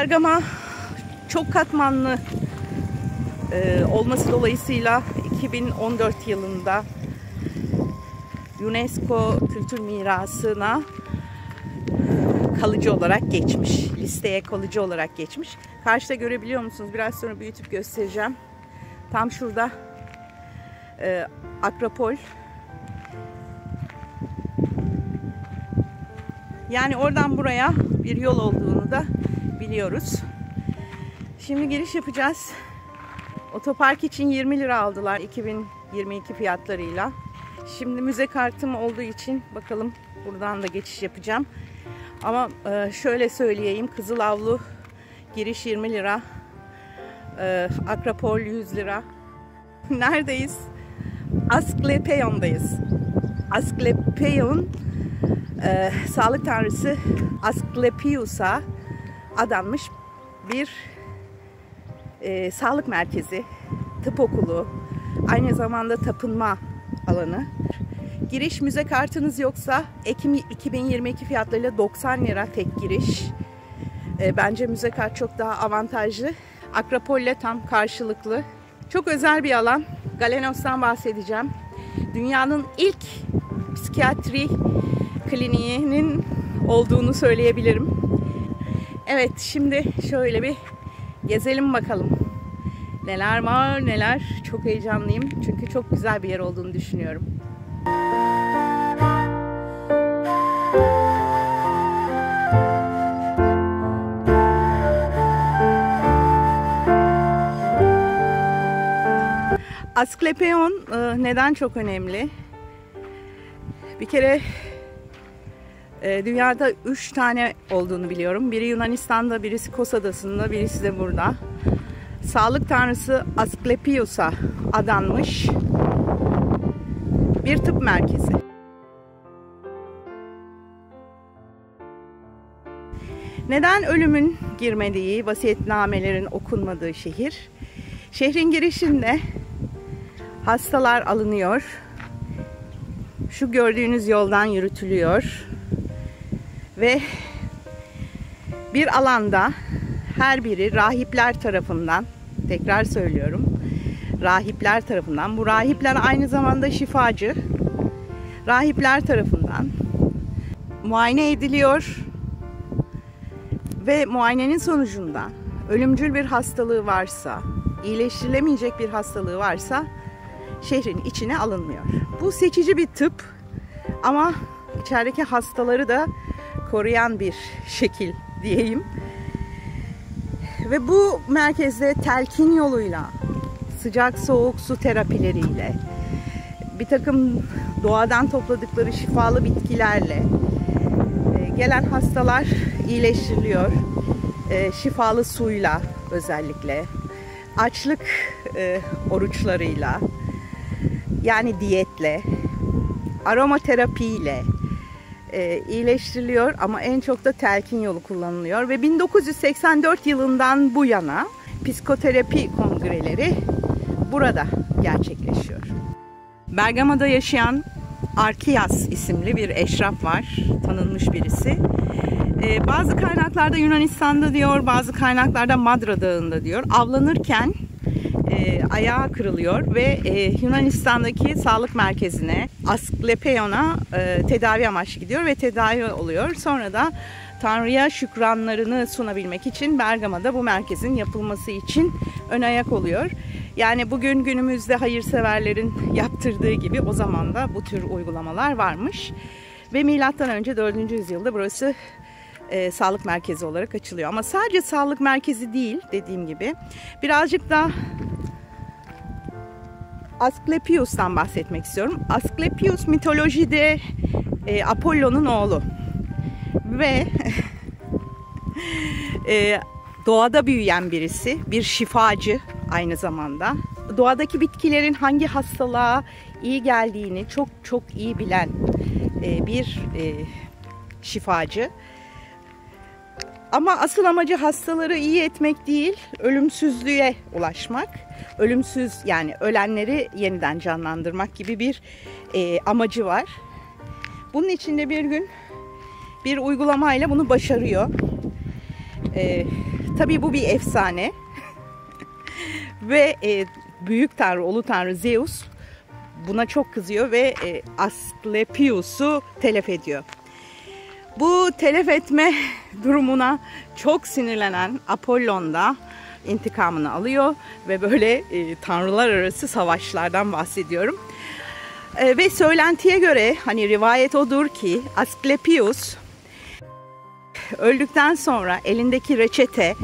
Bergama çok katmanlı olması dolayısıyla 2014 yılında UNESCO Kültür Mirası'na kalıcı olarak geçmiş. Listeye kalıcı olarak geçmiş. Karşıda görebiliyor musunuz? Biraz sonra büyütüp göstereceğim. Tam şurada Akropol. Yani oradan buraya bir yol olduğunu da biliyoruz. Şimdi giriş yapacağız. Otopark için 20 lira aldılar 2022 fiyatlarıyla. Şimdi müze kartım olduğu için bakalım buradan da geçiş yapacağım. Ama şöyle söyleyeyim, Kızılavlu giriş 20 lira. Akropol 100 lira. Neredeyiz? Asklepion'dayız. Asklepion sağlık tanrısı Asklepios'a adanmış bir sağlık merkezi, tıp okulu, aynı zamanda tapınma alanı. Giriş müze kartınız yoksa Ekim 2022 fiyatlarıyla 90 lira tek giriş. Bence müze kart çok daha avantajlı. Akropol'le tam karşılıklı. Çok özel bir alan. Galenos'tan bahsedeceğim. Dünyanın ilk psikiyatri kliniğinin olduğunu söyleyebilirim. Evet, şimdi şöyle bir gezelim bakalım. Neler var neler. Çok heyecanlıyım. Çünkü çok güzel bir yer olduğunu düşünüyorum. Asklepion neden çok önemli? Bir kere dünyada 3 tane olduğunu biliyorum. Biri Yunanistan'da, birisi Kos Adası'nda, birisi de burada. Sağlık tanrısı Asklepios'a adanmış bir tıp merkezi. Neden ölümün girmediği, vasiyetnamelerin okunmadığı şehir? Şehrin girişinde hastalar alınıyor. Şu gördüğünüz yoldan yürütülüyor. Ve bir alanda her biri rahipler tarafından, tekrar söylüyorum, rahipler tarafından, bu rahipler aynı zamanda şifacı, rahipler tarafından muayene ediliyor ve muayenenin sonucunda ölümcül bir hastalığı varsa, iyileştirilemeyecek bir hastalığı varsa şehrin içine alınmıyor. Bu seçici bir tıp ama içerideki hastaları da koruyan bir şekil diyeyim. Ve bu merkezde telkin yoluyla, sıcak soğuk su terapileriyle, bir takım doğadan topladıkları şifalı bitkilerle gelen hastalar iyileştiriliyor. Şifalı suyla özellikle, açlık oruçlarıyla, yani diyetle, aromaterapiyle iyileştiriliyor ama en çok da telkin yolu kullanılıyor ve 1984 yılından bu yana psikoterapi kongreleri burada gerçekleşiyor. Bergama'da yaşayan Arkias isimli bir eşraf var, tanınmış birisi. Bazı kaynaklarda Yunanistan'da diyor, bazı kaynaklarda Madra Dağı'nda diyor. Avlanırken ayağı kırılıyor ve Yunanistan'daki sağlık merkezine, Asklepion'a tedavi amaçlı gidiyor ve tedavi oluyor. Sonra da Tanrı'ya şükranlarını sunabilmek için Bergama'da bu merkezin yapılması için ön ayak oluyor. Yani bugün günümüzde hayırseverlerin yaptırdığı gibi o zaman da bu tür uygulamalar varmış. Ve milattan önce 4. yüzyılda burası sağlık merkezi olarak açılıyor. Ama sadece sağlık merkezi değil, dediğim gibi. Birazcık da Asklepios'tan bahsetmek istiyorum. Asklepios mitolojide Apollo'nun oğlu. Ve doğada büyüyen birisi, bir şifacı aynı zamanda. Doğadaki bitkilerin hangi hastalığa iyi geldiğini çok çok iyi bilen bir şifacı. Ama asıl amacı hastaları iyi etmek değil, ölümsüzlüğe ulaşmak. Ölümsüz, yani ölenleri yeniden canlandırmak gibi bir amacı var. Bunun içinde bir gün bir uygulamayla bunu başarıyor. Tabii bu bir efsane. Ve büyük tanrı, ulu tanrı Zeus buna çok kızıyor ve Asklepios'u telef ediyor. Bu telef etme durumuna çok sinirlenen Apollon da intikamını alıyor ve böyle tanrılar arası savaşlardan bahsediyorum. Ve söylentiye göre, hani rivayet odur ki Asklepios öldükten sonra elindeki reçete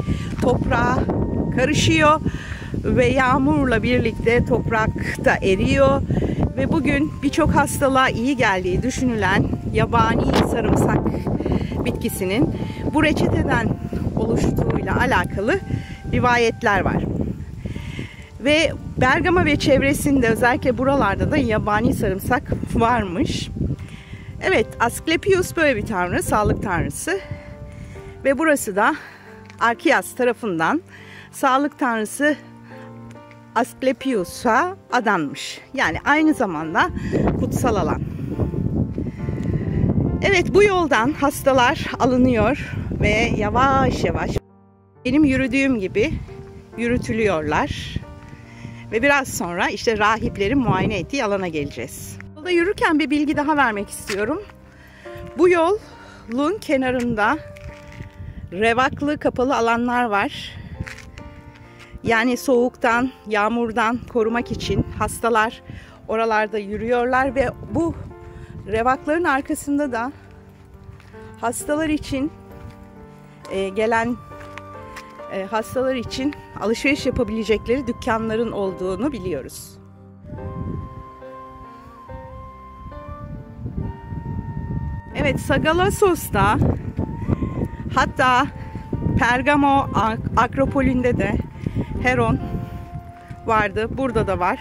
toprağa karışıyor ve yağmurla birlikte toprakta eriyor ve bugün birçok hastalığa iyi geldiği düşünülen yabani sarımsak bitkisinin bu reçeteden oluştuğuyla alakalı rivayetler var. Ve Bergama ve çevresinde, özellikle buralarda da yabani sarımsak varmış. Evet, Asklepios böyle bir tanrı, sağlık tanrısı. Ve burası da Arkias tarafından sağlık tanrısı Asklepios'a adanmış. Yani aynı zamanda kutsal alan. Evet, bu yoldan hastalar alınıyor ve yavaş yavaş benim yürüdüğüm gibi yürütülüyorlar. Ve biraz sonra işte rahiplerin muayene ettiği alana geleceğiz. Yolda yürürken bir bilgi daha vermek istiyorum. Bu yolun kenarında revaklı kapalı alanlar var. Yani soğuktan, yağmurdan korumak için hastalar oralarda yürüyorlar ve bu revakların arkasında da hastalar için gelen hastalar için alışveriş yapabilecekleri dükkanların olduğunu biliyoruz. Evet, Sagalassos'ta, hatta Pergamo Akropolü'nde de Heron vardı. Burada da var.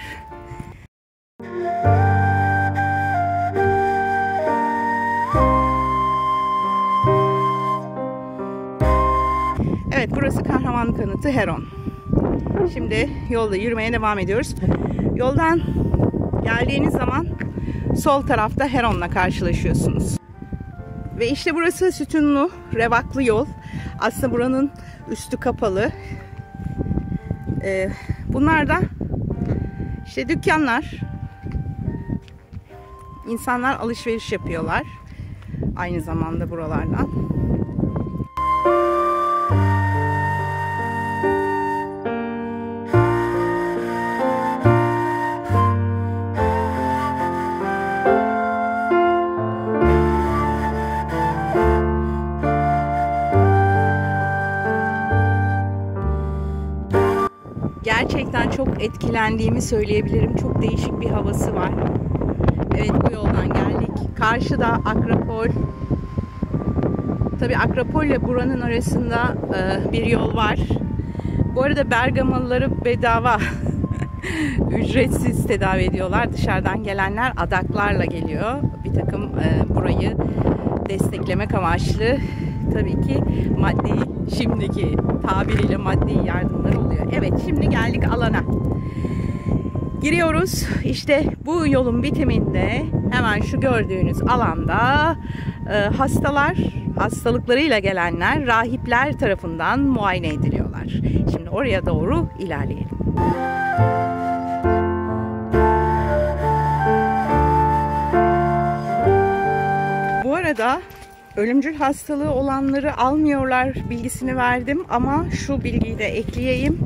Evet, burası kahramanlık anıtı Heron. Şimdi yolda yürümeye devam ediyoruz. Yoldan geldiğiniz zaman sol tarafta Heron'la karşılaşıyorsunuz. Ve işte burası sütunlu, revaklı yol. Aslında buranın üstü kapalı. Bunlar da işte dükkanlar. İnsanlar alışveriş yapıyorlar. Aynı zamanda buralardan. Gerçekten çok etkilendiğimi söyleyebilirim. Çok değişik bir havası var. Evet, bu yoldan geldik. Karşıda Akropol. Tabii Akropol ile buranın arasında bir yol var. Bu arada Bergamalıları bedava ücretsiz tedavi ediyorlar. Dışarıdan gelenler adaklarla geliyor. Bir takım burayı desteklemek amaçlı tabii ki maddi, şimdiki tabiriyle maddi yardımlar oluyor. Evet, şimdi geldik alana. Giriyoruz. İşte bu yolun bitiminde hemen şu gördüğünüz alanda hastalar, hastalıklarıyla gelenler rahipler tarafından muayene ediliyorlar. Şimdi oraya doğru ilerleyelim. Bu arada ölümcül hastalığı olanları almıyorlar bilgisini verdim ama şu bilgiyi de ekleyeyim.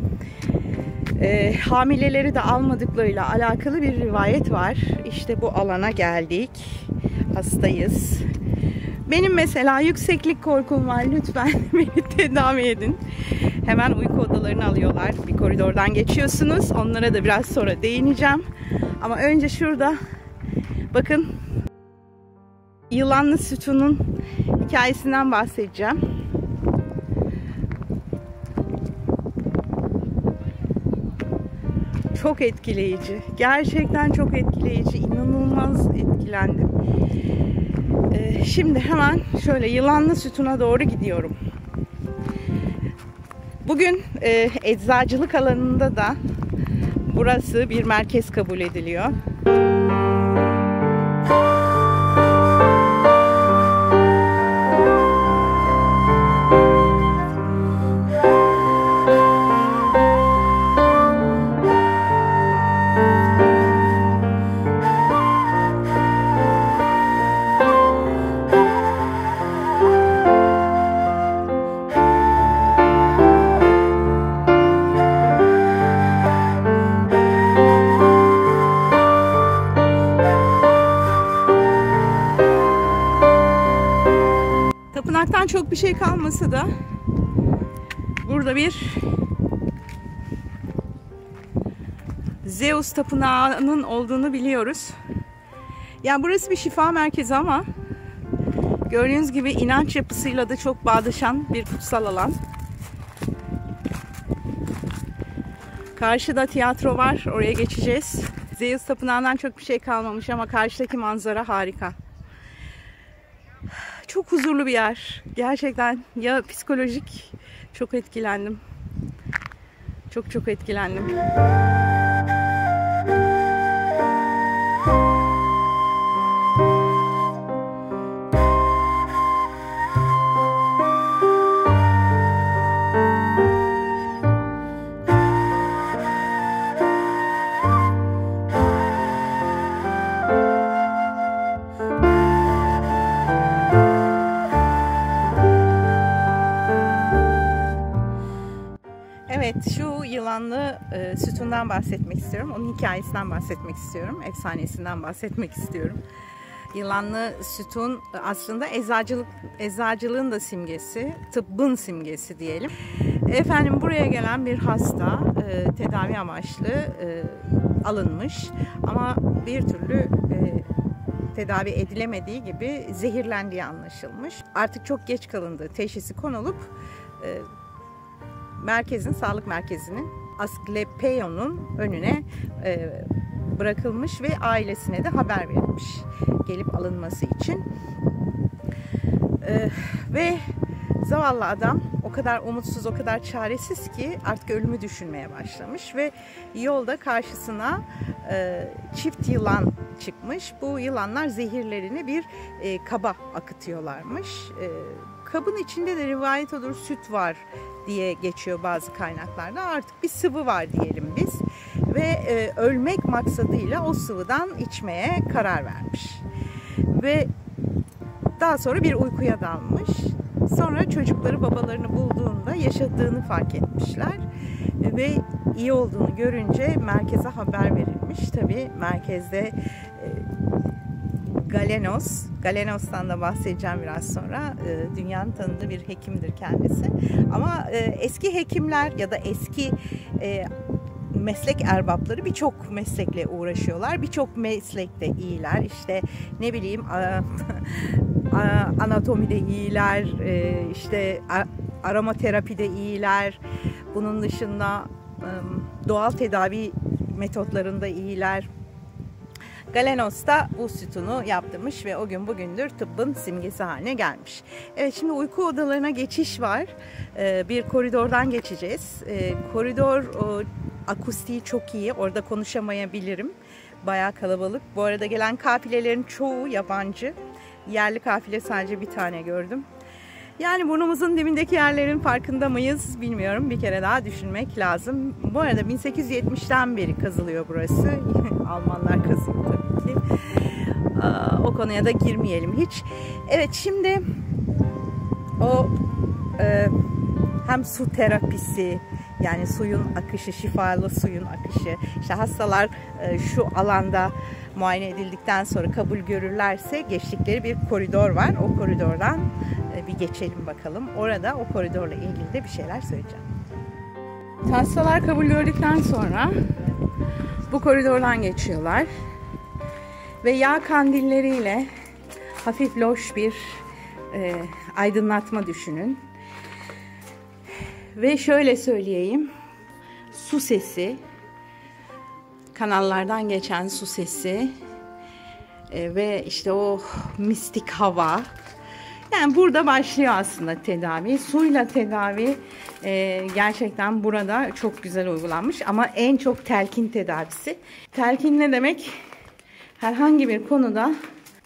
Hamileleri de almadıklarıyla alakalı bir rivayet var. İşte bu alana geldik. Hastayız. Benim mesela yükseklik korkum var. Lütfen beni tedavi edin. Hemen uyku odalarını alıyorlar. Bir koridordan geçiyorsunuz. Onlara da biraz sonra değineceğim. Ama önce şurada bakın, yılanlı sütunun hikayesinden bahsedeceğim. Çok etkileyici. Gerçekten çok etkileyici. İnanılmaz etkilendim. Şimdi hemen şöyle yılanlı sütuna doğru gidiyorum. Bugün eczacılık alanında da burası bir merkez kabul ediliyor. bir şey kalmasa da burada bir Zeus tapınağının olduğunu biliyoruz. Yani burası bir şifa merkezi ama gördüğünüz gibi inanç yapısıyla da çok bağdaşan bir kutsal alan. Karşıda tiyatro var. Oraya geçeceğiz. Zeus tapınağından çok bir şey kalmamış ama karşıdaki manzara harika. Çok huzurlu bir yer. Gerçekten ya psikolojik, çok etkilendim. Çok etkilendim. Evet, şu yılanlı sütundan bahsetmek istiyorum. Onun hikayesinden bahsetmek istiyorum. Efsanesinden bahsetmek istiyorum. Yılanlı sütun aslında eczacılığın da simgesi, tıbbın simgesi diyelim. Efendim buraya gelen bir hasta tedavi amaçlı alınmış ama bir türlü tedavi edilemediği gibi zehirlendiği anlaşılmış. Artık çok geç kalındı. Teşhisi konulup sağlık merkezinin Asklepion'un önüne bırakılmış ve ailesine de haber verilmiş gelip alınması için. Ve zavallı adam o kadar umutsuz, o kadar çaresiz ki artık ölümü düşünmeye başlamış ve yolda karşısına çift yılan çıkmış. Bu yılanlar zehirlerini bir kaba akıtıyorlarmış. Kabın içinde de rivayet olur süt var diye geçiyor bazı kaynaklarda. Artık bir sıvı var diyelim biz. Ve ölmek maksadıyla o sıvıdan içmeye karar vermiş. Ve daha sonra bir uykuya dalmış. Sonra çocukları babalarını bulduğunda yaşadığını fark etmişler. Ve iyi olduğunu görünce merkeze haber verilmiş. Tabii merkezde Galenos'tan da bahsedeceğim biraz sonra. Dünyanın tanıdığı bir hekimdir kendisi. Ama eski hekimler ya da eski meslek erbapları birçok meslekle uğraşıyorlar. Birçok meslekte iyiler. İşte ne bileyim anatomide iyiler, işte aromaterapide iyiler. Bunun dışında doğal tedavi metotlarında iyiler. Galenos da bu sütunu yaptırmış ve o gün bugündür tıbbın simgesi haline gelmiş. Evet, şimdi uyku odalarına geçiş var. Bir koridordan geçeceğiz. Koridor akustiği çok iyi. Orada konuşamayabilirim. Bayağı kalabalık. Bu arada gelen kafilelerin çoğu yabancı. Yerli kafile sadece bir tane gördüm. Yani burnumuzun dibindeki yerlerin farkında mıyız bilmiyorum. Bir kere daha düşünmek lazım. Bu arada 1870'ten beri kazılıyor burası. Almanlar kazıyor tabii ki. O konuya da girmeyelim hiç. Evet, şimdi o hem su terapisi, yani suyun akışı, şifalı suyun akışı. İşte hastalar şu alanda muayene edildikten sonra kabul görürlerse geçtikleri bir koridor var. O koridordan bir geçelim bakalım. Orada o koridorla ilgili de bir şeyler söyleyeceğim. Hastalar kabul gördükten sonra bu koridordan geçiyorlar. Ve yağ kandilleriyle hafif loş bir aydınlatma düşünün. Ve şöyle söyleyeyim, su sesi, kanallardan geçen su sesi ve işte o mistik hava. Yani burada başlıyor aslında tedavi. Suyla tedavi gerçekten burada çok güzel uygulanmış ama en çok telkin tedavisi. Telkin ne demek? Herhangi bir konuda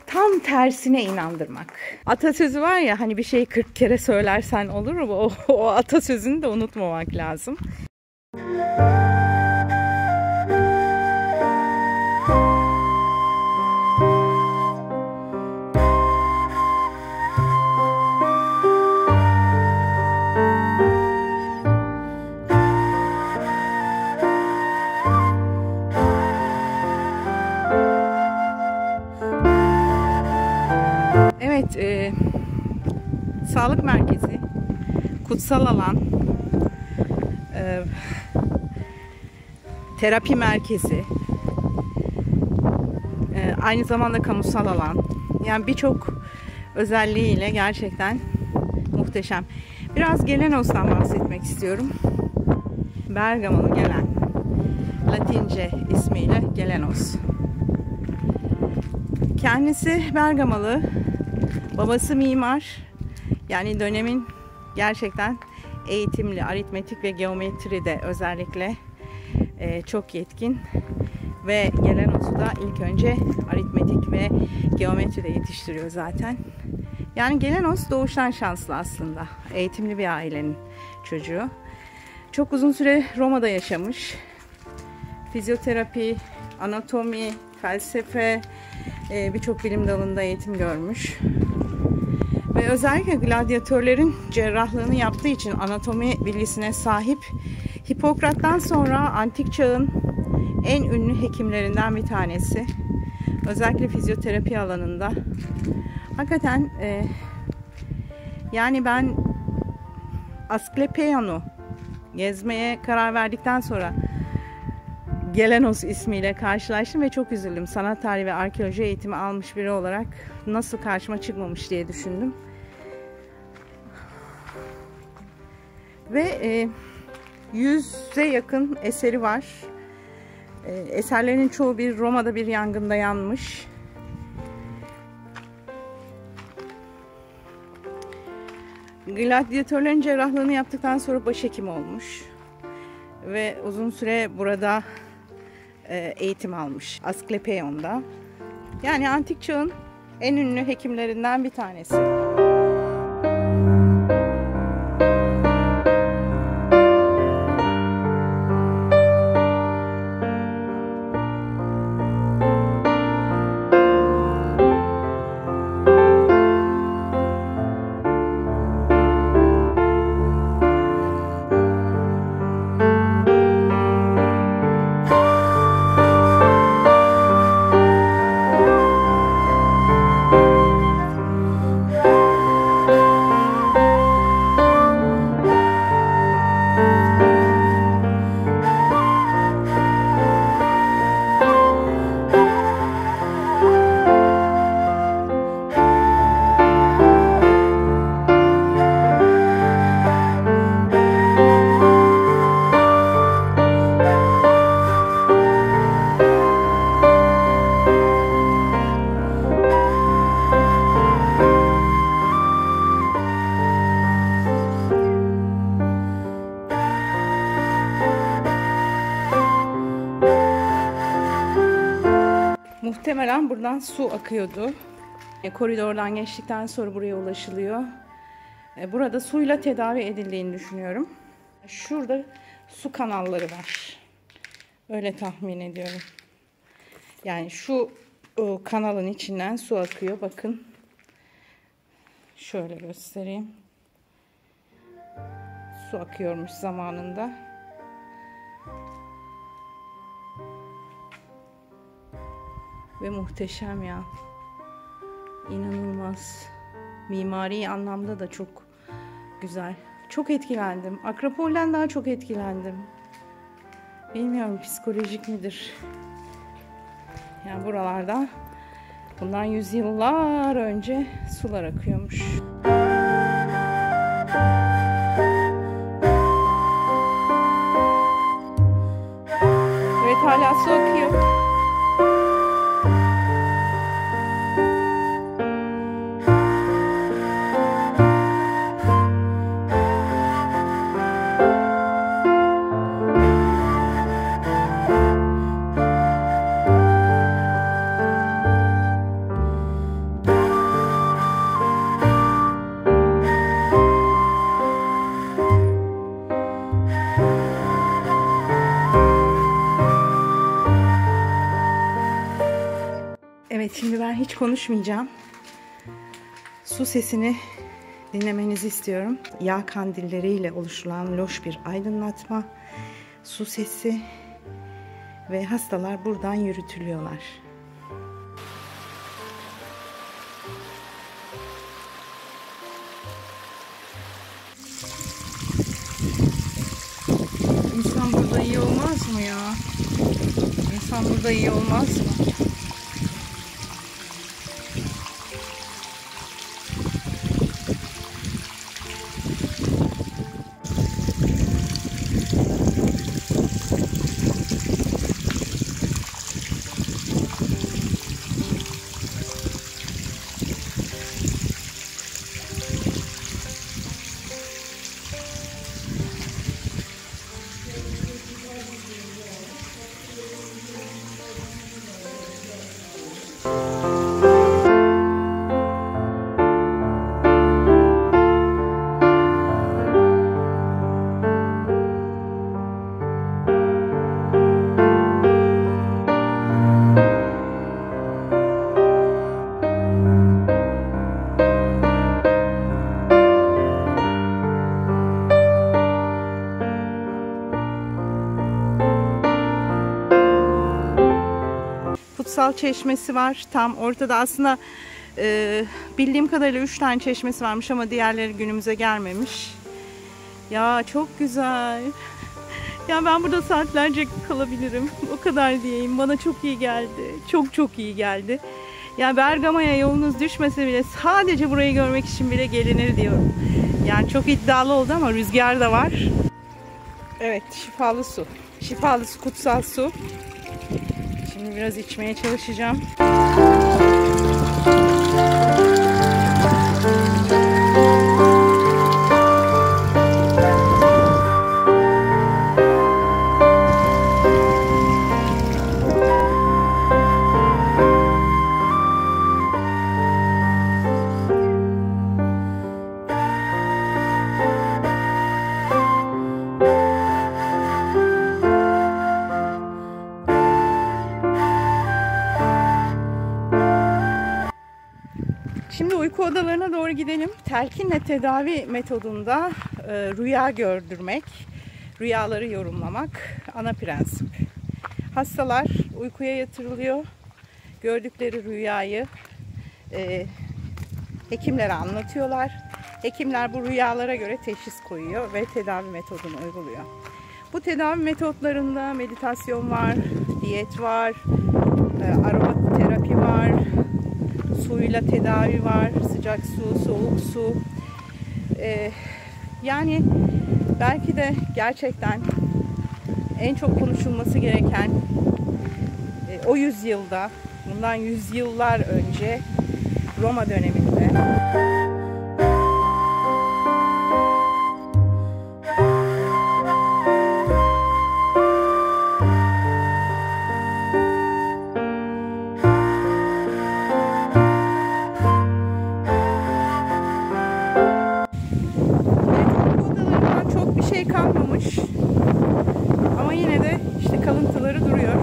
tam tersine inandırmak. Atasözü var ya, hani bir şeyi 40 kere söylersen olur mu? O atasözünü de unutmamak lazım. sağlık merkezi, kutsal alan, terapi merkezi, aynı zamanda kamusal alan. Yani birçok özelliğiyle gerçekten muhteşem. Biraz Gelenos'tan bahsetmek istiyorum. Bergamalı gelen, Latince ismiyle Gelenos. Kendisi Bergamalı, babası mimar. Yani dönemin gerçekten eğitimli, aritmetik ve geometride özellikle çok yetkin. Ve Gelenos'u da ilk önce aritmetik ve geometride yetiştiriyor zaten. Yani Gelenos doğuştan şanslı aslında. Eğitimli bir ailenin çocuğu. Çok uzun süre Roma'da yaşamış. Fizyoterapi, anatomi, felsefe, birçok bilim dalında eğitim görmüş. Ve özellikle gladyatörlerin cerrahlığını yaptığı için anatomi bilgisine sahip. Hipokrat'tan sonra antik çağın en ünlü hekimlerinden bir tanesi. Özellikle fizyoterapi alanında. Hakikaten yani ben Asklepion'u gezmeye karar verdikten sonra Gelenos ismiyle karşılaştım ve çok üzüldüm. Sanat tarihi ve arkeoloji eğitimi almış biri olarak nasıl karşıma çıkmamış diye düşündüm. Ve 100'e yakın eseri var. Eserlerinin çoğu bir Roma'da bir yangında yanmış. Gladyatörlerin cerrahlığını yaptıktan sonra başhekim olmuş. Ve uzun süre burada eğitim almış. Asklepion'da. Yani antik çağın en ünlü hekimlerinden bir tanesi. Muhtemelen buradan su akıyordu. Koridordan geçtikten sonra buraya ulaşılıyor. Burada suyla tedavi edildiğini düşünüyorum. Şurada su kanalları var. Öyle tahmin ediyorum. Yani şu kanalın içinden su akıyor. Bakın. Şöyle göstereyim. Su akıyormuş zamanında. Ve muhteşem ya. İnanılmaz. Mimari anlamda da çok güzel. Çok etkilendim. Akropol'den daha çok etkilendim. Bilmiyorum psikolojik midir? Yani buralarda bundan yüzyıllar önce sular akıyormuş. Evet hala su akıyor. Evet, şimdi ben hiç konuşmayacağım. Su sesini dinlemenizi istiyorum. Yağ kandilleriyle oluşturan loş bir aydınlatma, su sesi ve hastalar buradan yürütülüyorlar. iyi olmaz mı ya? İnsan burada iyi olmaz mı? Kutsal çeşmesi var. Tam ortada aslında bildiğim kadarıyla 3 tane çeşmesi varmış ama diğerleri günümüze gelmemiş. Ya çok güzel. Ya ben burada saatlerce kalabilirim. O kadar diyeyim. Bana çok iyi geldi. Çok çok iyi geldi. Ya Bergama'ya yolunuz düşmese bile sadece burayı görmek için bile gelinir diyorum. Yani çok iddialı oldu ama rüzgar da var. Evet, şifalı su. Şifalı su, kutsal su. Şimdi biraz içmeye çalışacağım. Şimdi uyku odalarına doğru gidelim. Telkinle tedavi metodunda rüya gördürmek, rüyaları yorumlamak ana prensip. Hastalar uykuya yatırılıyor. Gördükleri rüyayı hekimlere anlatıyorlar. Hekimler bu rüyalara göre teşhis koyuyor ve tedavi metodunu uyguluyor. Bu tedavi metotlarında meditasyon var, diyet var, aromaterapi var, suyla tedavi var, sıcak su, soğuk su. Yani belki de gerçekten en çok konuşulması gereken o yüzyılda, bundan yüzyıllar önce Roma döneminde kalmamış ama yine de işte kalıntıları duruyor.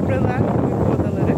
Buralar uyku odaları.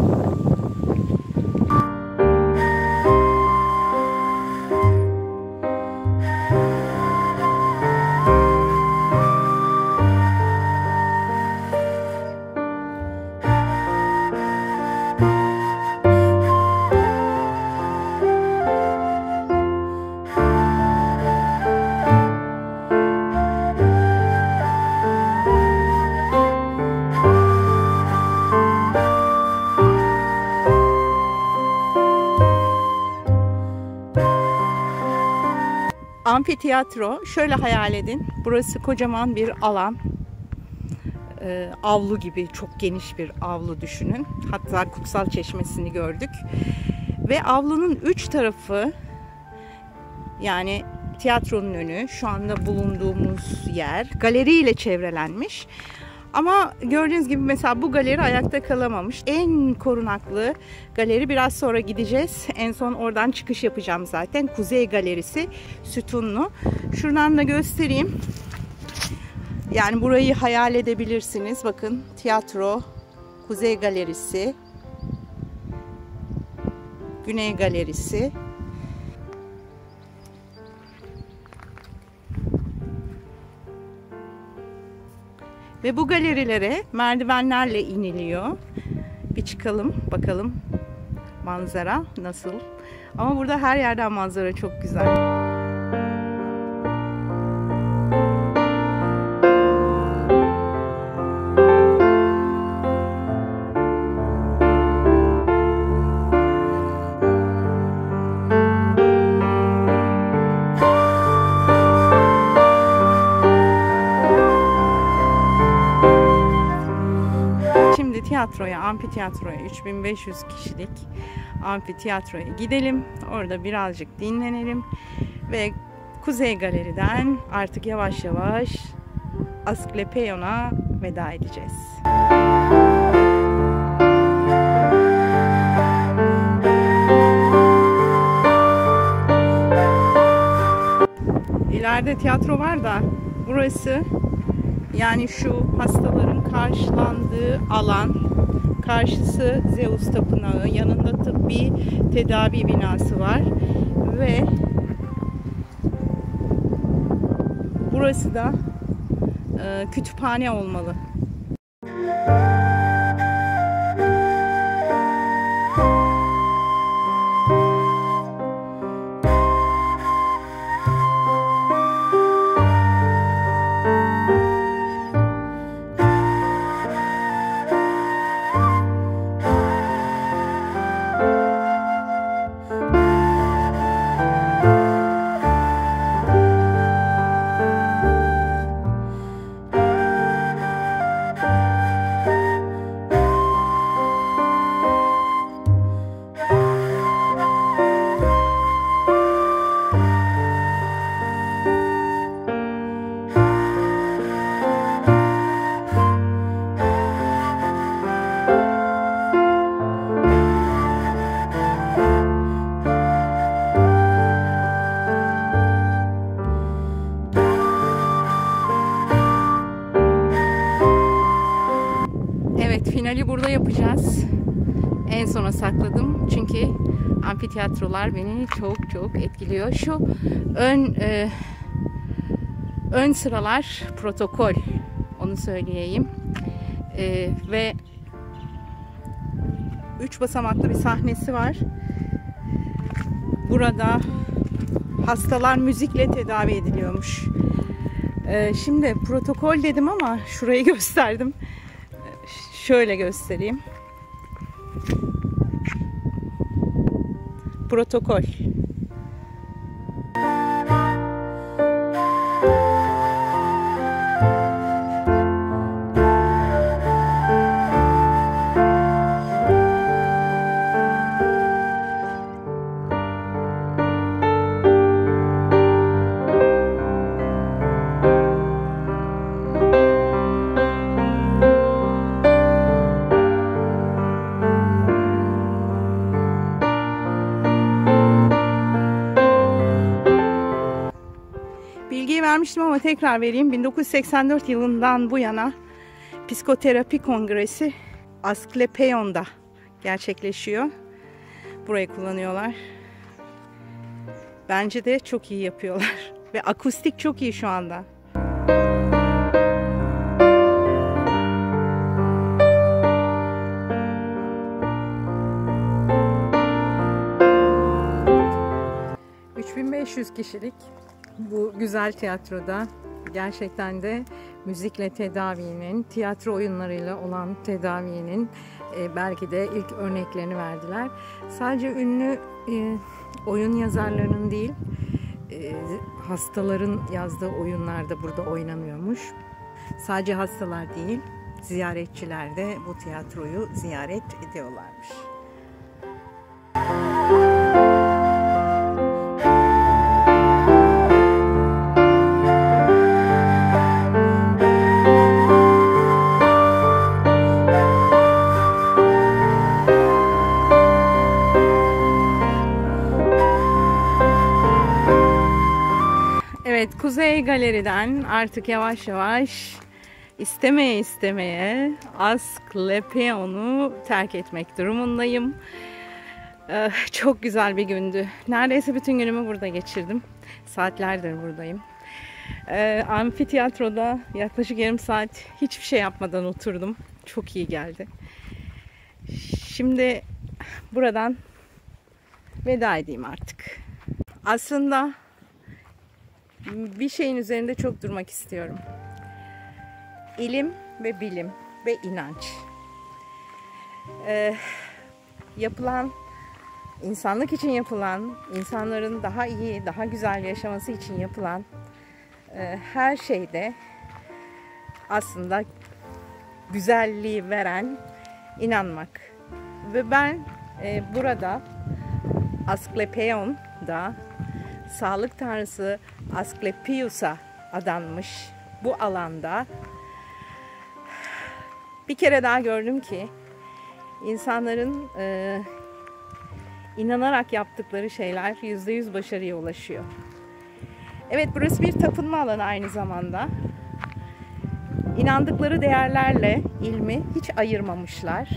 Amfiteyatro, şöyle hayal edin. Burası kocaman bir alan. Avlu gibi, çok geniş bir avlu düşünün. Hatta kutsal çeşmesini gördük. Ve avlunun 3 tarafı, yani tiyatronun önü, şu anda bulunduğumuz yer galeriyle çevrelenmiş. Ama gördüğünüz gibi mesela bu galeri ayakta kalamamış. En korunaklı galeri, biraz sonra gideceğiz. En son oradan çıkış yapacağım zaten. Kuzey Galerisi, sütunlu. Şuradan da göstereyim. Yani burayı hayal edebilirsiniz. Bakın, tiyatro, Kuzey Galerisi, Güney Galerisi. Ve bu galerilere merdivenlerle iniliyor. Bir çıkalım bakalım manzara nasıl. Ama burada her yerden manzara çok güzel. tiyatroya, amfitiyatroya, 3500 kişilik amfitiyatroya gidelim. Orada birazcık dinlenelim ve Kuzey Galeri'den artık yavaş yavaş Asklepion'a veda edeceğiz. İleride tiyatro var da burası, yani şu hastaların karşılandığı alan, karşısı Zeus Tapınağı, yanında tıbbi tedavi binası var ve burası da kütüphane olmalı. Finali burada yapacağız. En sona sakladım çünkü amfitiyatrolar beni çok etkiliyor. Şu ön sıralar protokol, onu söyleyeyim. Ve 3 basamaklı bir sahnesi var. Burada hastalar müzikle tedavi ediliyormuş. Şimdi protokol dedim ama şurayı gösterdim. Şöyle göstereyim. Protokol. Bilgiyi vermiştim ama tekrar vereyim. 1984 yılından bu yana Psikoterapi Kongresi Asklepion'da gerçekleşiyor. Burayı kullanıyorlar. Bence de çok iyi yapıyorlar. Ve akustik çok iyi şu anda. ...3500 kişilik bu güzel tiyatroda gerçekten de müzikle tedavinin, tiyatro oyunlarıyla olan tedavinin belki de ilk örneklerini verdiler. Sadece ünlü oyun yazarlarının değil, hastaların yazdığı oyunlar da burada oynanıyormuş. Sadece hastalar değil, ziyaretçiler de bu tiyatroyu ziyaret ediyorlarmış. Evet, Kuzey Galeri'den artık yavaş yavaş istemeye Asklepion'u terk etmek durumundayım. Çok güzel bir gündü. Neredeyse bütün günümü burada geçirdim. Saatlerdir buradayım. Amfitiyatroda yaklaşık yarım saat hiçbir şey yapmadan oturdum. Çok iyi geldi. Şimdi buradan veda edeyim artık. Aslında bir şeyin üzerinde çok durmak istiyorum. İlim ve bilim ve inanç. Yapılan, insanlık için yapılan, insanların daha iyi, daha güzel yaşaması için yapılan her şeyde aslında güzelliği veren inanmak. Ve ben burada Asklepion'da sağlık tanrısı Asklepios'a adanmış bu alanda bir kere daha gördüm ki insanların inanarak yaptıkları şeyler %100 başarıya ulaşıyor. Evet, burası bir tapınma alanı aynı zamanda. İnandıkları değerlerle ilmi hiç ayırmamışlar.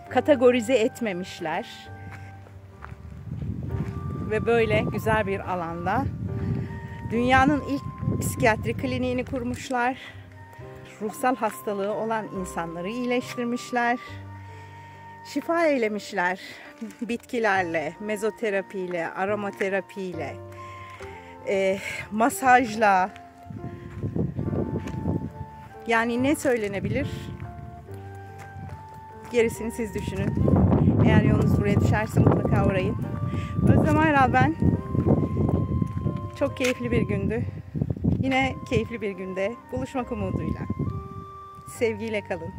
Kategorize etmemişler. Ve böyle güzel bir alanda dünyanın ilk psikiyatri kliniğini kurmuşlar. Ruhsal hastalığı olan insanları iyileştirmişler. Şifa eylemişler bitkilerle, mezoterapiyle, aromaterapiyle, masajla. Yani ne söylenebilir? Gerisini siz düşünün. Eğer yolunuz buraya düşerse mutlaka uğrayın. Özlem Ayral ben. Çok keyifli bir gündü. Yine keyifli bir günde buluşmak umuduyla. Sevgiyle kalın.